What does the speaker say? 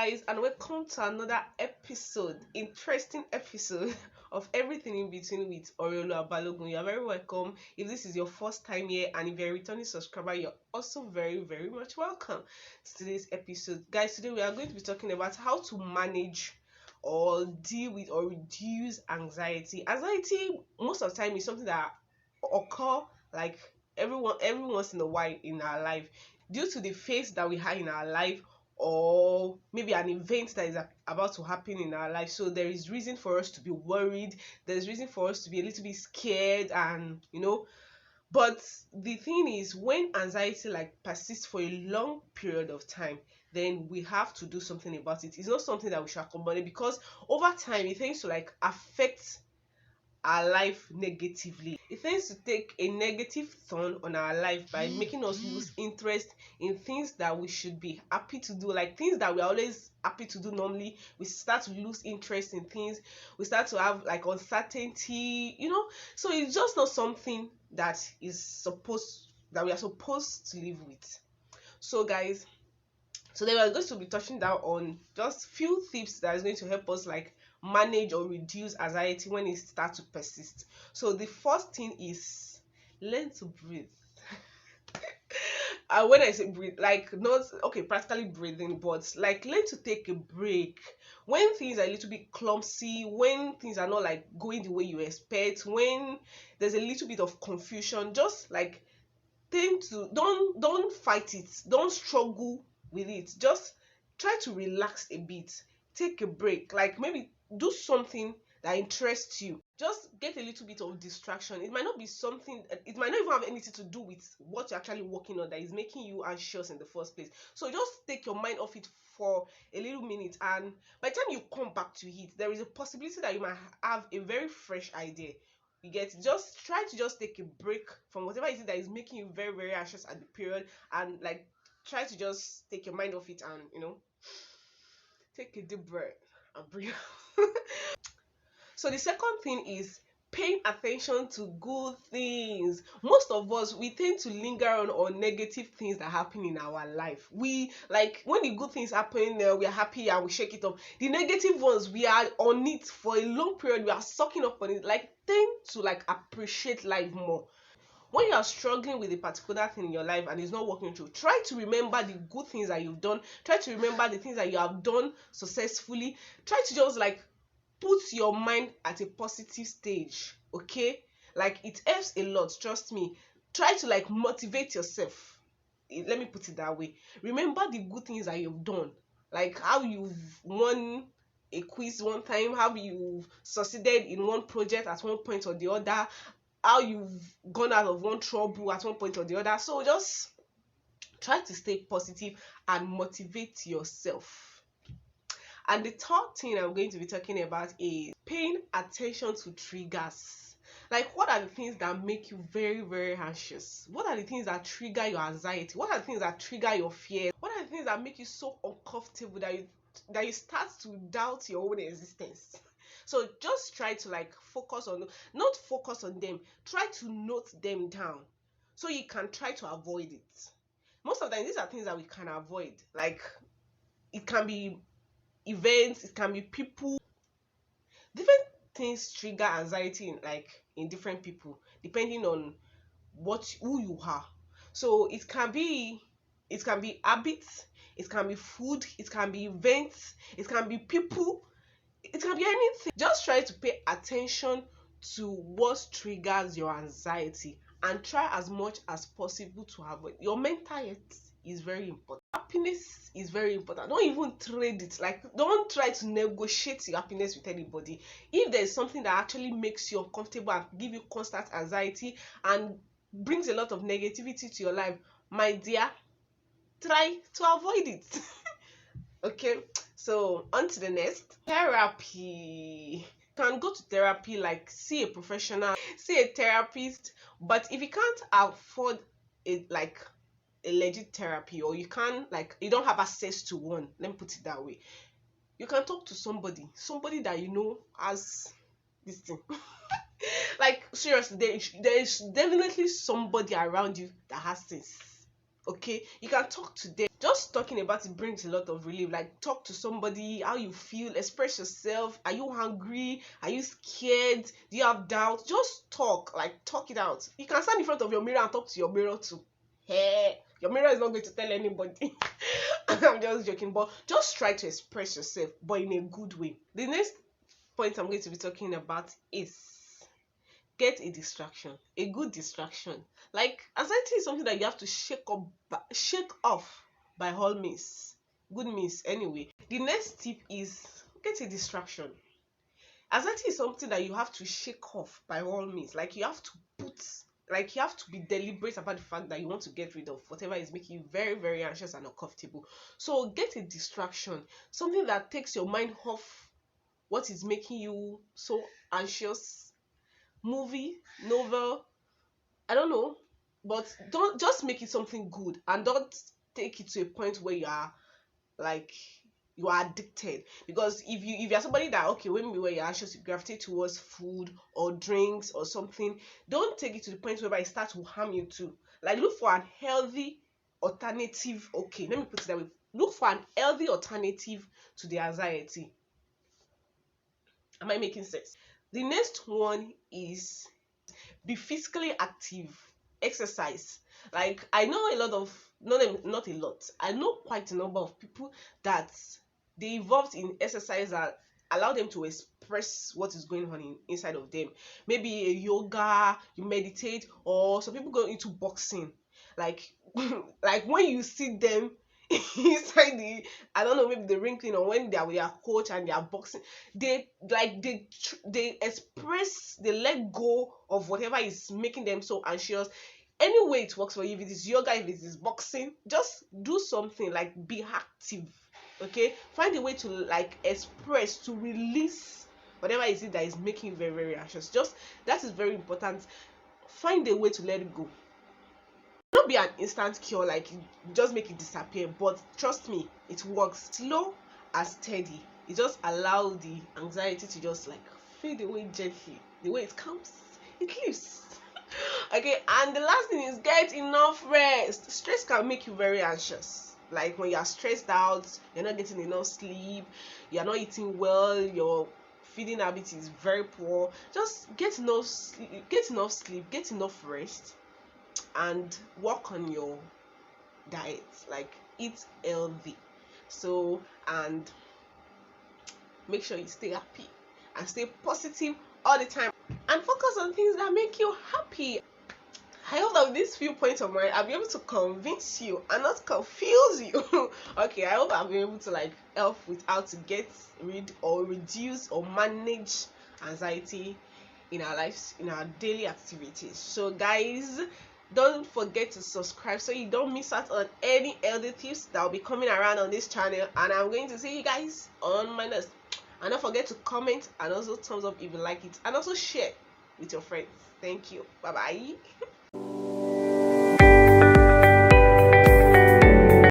guys, and welcome to another interesting episode of Everything in Between with Oreoluwa Balogun. You are very welcome. If this is your first time here and if you're a returning subscriber, you're also very much welcome to today's episode. Guys, today we are going to be talking about how to manage or deal with or reduce anxiety. Anxiety most of the time is something that occur like every once in a while in our life due to the phase that we have in our life, or maybe an event that is about to happen in our life. So there is reason for us to be worried, there's reason for us to be a little bit scared, and but the thing is, when anxiety like persists for a long period of time, then we have to do something about it. It's not something that we should accommodate, because over time it tends to like affect our life negatively. It tends to take a negative turn on our life by making us lose interest in things that we should be happy to do, like things that we're always happy to do normally. We start to lose interest in things, we start to have like uncertainty, so it's just not something that we are supposed to live with. So guys, today we are going to be touching down on just few tips that is going to help us like manage or reduce anxiety when it starts to persist. So the first thing is learn to breathe. And when I say breathe, like not practically breathing, but like learn to take a break when things are a little bit clumsy, when things are not like going the way you expect, when there's a little bit of confusion. Just like don't fight it, don't struggle with it, just try to relax a bit, take a break, like maybe do something that interests you. Just get a little bit of distraction. It might not be something, it might not even have anything to do with what you're actually working on that is making you anxious in the first place. So just take your mind off it for a little minute, and by the time you come back to it, there is a possibility that you might have a very fresh idea. You get, just try to just take a break from whatever it is that is making you very anxious at the period, and like try to just take your mind off it, and take a deep breath and breathe. So the second thing is paying attention to good things. Most of us, we tend to linger on negative things that happen in our life. We like when the good things happen, we are happy and we shake it off. The negative ones, we are on it for a long period, we are sucking up on it. Like, tend to like appreciate life more. When you are struggling with a particular thing in your life and it's not working through, try to remember the good things that you've done. Try to remember the things that you have done successfully. Try to just like put your mind at a positive stage, okay? Like, it helps a lot, trust me. Try to like motivate yourself. Let me put it that way. Remember the good things that you've done, like how you've won a quiz one time, how you've succeeded in one project at one point or the other, how you've gone out of one trouble at one point or the other. So just try to stay positive and motivate yourself. And the third thing I'm going to be talking about is paying attention to triggers. Like, what are the things that make you very anxious? What are the things that trigger your anxiety? What are the things that trigger your fear? What are the things that make you so uncomfortable that you start to doubt your own existence? So just try to like not focus on them, try to note them down so you can try to avoid it. Most of the time, these are things that we can avoid. Like, it can be events, it can be people. Different things trigger anxiety in different people depending on who you are. So it can be habits, it can be food, it can be events, it can be people, it can be anything. Just try to pay attention to what triggers your anxiety and try as much as possible to avoid. Your mental health is very important. Happiness is very important. Don't even trade it. Like, don't try to negotiate your happiness with anybody. If there's something that actually makes you uncomfortable and give you constant anxiety and brings a lot of negativity to your life, my dear, try to avoid it. Okay, so on to the next. Therapy. You can go to therapy, like see a professional, see a therapist. But if you can't afford it, like a legit therapy, or you don't have access to one, let me put it that way, you can talk to somebody that has this thing. Like, seriously, there is definitely somebody around you that has this. Okay, you can talk to them. just talking about it brings a lot of relief. Like, talk to somebody, how you feel, express yourself. Are you hungry? Are you scared? Do you have doubt? Just talk, like, talk it out. You can stand in front of your mirror and talk to your mirror too. Hey, your mirror is not going to tell anybody. I'm just joking, but just try to express yourself, but in a good way. The next point I'm going to be talking about is get a distraction, a good distraction. Like, anxiety is something that you have to shake off by all means, good means anyway. The next tip is get a distraction. Anxiety is something that you have to shake off by all means. Like, you have to be deliberate about the fact that you want to get rid of whatever is making you very, very anxious and uncomfortable. So get a distraction, something that takes your mind off what is making you so anxious. Movie, novel, I don't know, but don't just make it something good, and don't take it to a point where like you are addicted. Because if you're somebody that, okay, when we were you're anxious, you gravitate towards food or drinks or something, don't take it to the point where it starts to harm you too. Like, look for an healthy alternative. Okay, let me put it that way. Look for an healthy alternative to the anxiety. Am I making sense? The next one is be physically active, exercise. Like, I know a lot of, not a lot, I know quite a number of people that they evolved in exercise that allow them to express what is going on inside of them. Maybe a yoga, you meditate, or some people go into boxing. Like, like when you see them inside the, I don't know, maybe the ring clean, or when they are with their coach and they are boxing, they express, they let go of whatever is making them so anxious. Any way it works for you, if it is yoga, if it is boxing, just do something. Like, be active. Okay, find a way to, like, express, to release whatever is it that is making you very, very anxious. Just, that is very important. Find a way to let it go. Not be an instant cure, like just make it disappear, but trust me, it works. Slow and steady. It just allow the anxiety to just, like, fade away gently. The way it comes, it leaves. Okay, and the last thing is get enough rest. Stress can make you very anxious. Like, when you are stressed out, you're not getting enough sleep, you're not eating well, your feeding habit is very poor. Just get enough sleep, get enough rest, and work on your diet. Like, eat healthy. So, and make sure you stay happy and stay positive all the time, and focus on things that make you happy. I hope that with these few points of mine, I'll be able to convince you and not confuse you. Okay, I hope I'll be able to, like, help with how to get rid or reduce or manage anxiety in our lives, in our daily activities. So guys, don't forget to subscribe so you don't miss out on any healthy tips that will be coming around on this channel, and I'm going to see you guys on my next. And don't forget to comment and also thumbs up if you like it, and also share with your friends. Thank you. Bye bye.